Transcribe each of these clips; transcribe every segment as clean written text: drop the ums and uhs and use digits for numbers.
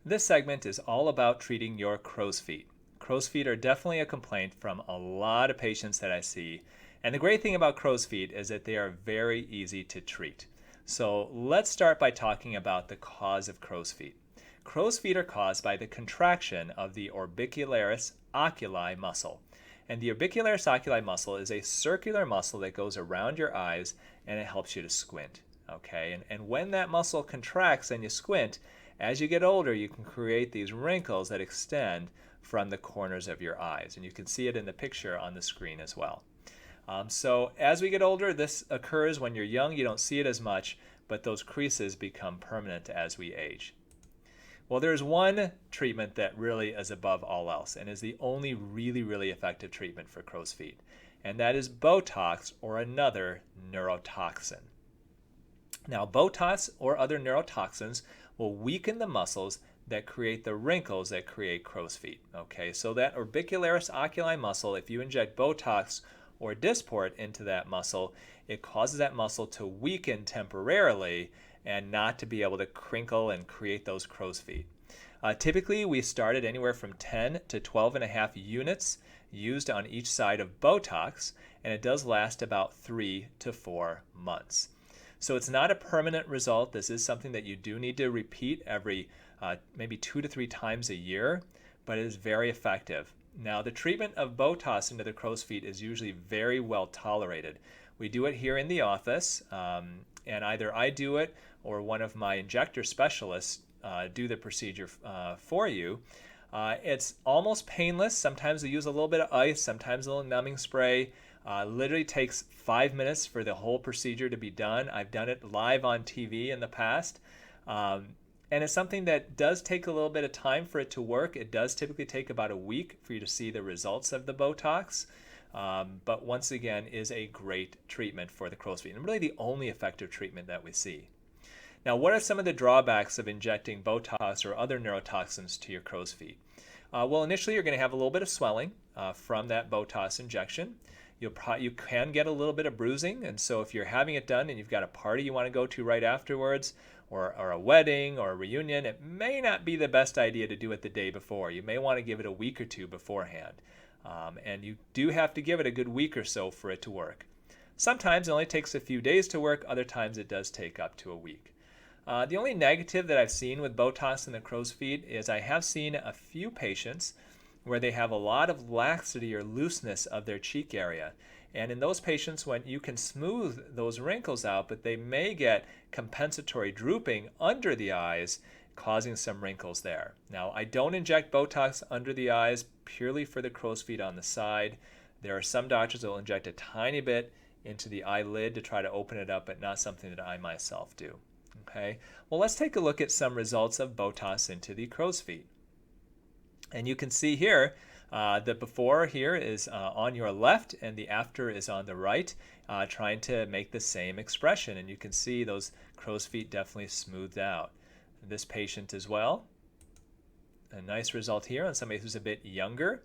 This segment is all about treating your crow's feet. Crow's feet are definitely a complaint from a lot of patients that I see. And the great thing about crow's feet is that they are very easy to treat. So let's start by talking about the cause of crow's feet. Crow's feet are caused by the contraction of the orbicularis oculi muscle. And the orbicularis oculi muscle is a circular muscle that goes around your eyes and it helps you to squint. Okay, and when that muscle contracts and you squint, as you get older, you can create these wrinkles that extend from the corners of your eyes. And you can see it in the picture on the screen as well. So as we get older, this occurs. When you're young, you don't see it as much, but those creases become permanent as we age. Well, there's one treatment that really is above all else and is the only really effective treatment for crow's feet, and that is Botox or another neurotoxin. Now, Botox or other neurotoxins will weaken the muscles that create the wrinkles that create crow's feet. Okay, so that orbicularis oculi muscle, if you inject Botox or Dysport into that muscle, it causes that muscle to weaken temporarily and not to be able to crinkle and create those crow's feet. Typically, we start at anywhere from 10 to 12.5 units used on each side of Botox, and it does last about 3 to 4 months. So it's not a permanent result. This is something that you do need to repeat every maybe 2 to 3 times a year, but it is very effective. Now, the treatment of Botox into the crow's feet is usually very well tolerated. We do it here in the office, and either I do it or one of my injector specialists do the procedure for you. It's almost painless. Sometimes they use a little bit of ice, sometimes a little numbing spray. Literally takes 5 minutes for the whole procedure to be done. I've done it live on TV in the past. And it's something that does take a little bit of time for it to work. It does typically take about a week for you to see the results of the Botox. But once again, is a great treatment for the crow's feet and really the only effective treatment that we see. Now, what are some of the drawbacks of injecting Botox or other neurotoxins to your crow's feet? Well, initially you're going to have a little bit of swelling from that Botox injection. You can get a little bit of bruising, and so if you're having it done and you've got a party you want to go to right afterwards, or a wedding or a reunion, it may not be the best idea to do it the day before. You may want to give it a week or two beforehand, and you do have to give it a good week or so for it to work. Sometimes it only takes a few days to work, other times it does take up to a week. The only negative that I've seen with Botox in the crow's feet is I have seen a few patients where they have a lot of laxity or looseness of their cheek area. And in those patients, when you can smooth those wrinkles out, but they may get compensatory drooping under the eyes, causing some wrinkles there. Now, I don't inject Botox under the eyes purely for the crow's feet on the side. There are some doctors that will inject a tiny bit into the eyelid to try to open it up, but not something that I myself do. Okay, well, let's take a look at some results of Botox into the crow's feet. And you can see here the before here is on your left and the after is on the right, trying to make the same expression. And you can see those crow's feet definitely smoothed out. This patient as well. A nice result here on somebody who's a bit younger.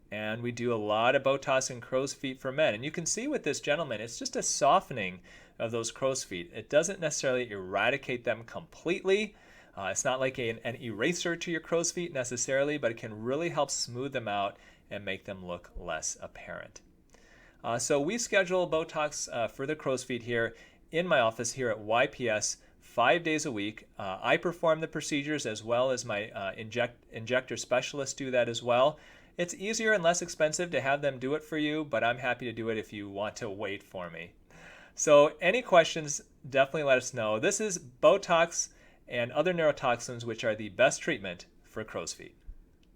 And we do a lot of Botox in crow's feet for men. And you can see with this gentleman, it's just a softening of those crow's feet. It doesn't necessarily eradicate them completely. It's not like an eraser to your crow's feet necessarily, but it can really help smooth them out and make them look less apparent. So we schedule Botox for the crow's feet here in my office here at YPS 5 days a week. I perform the procedures as well as my injector specialists do that as well. It's easier and less expensive to have them do it for you, but I'm happy to do it if you want to wait for me. So any questions, definitely let us know. This is Botox and other neurotoxins, which are the best treatment for crow's feet.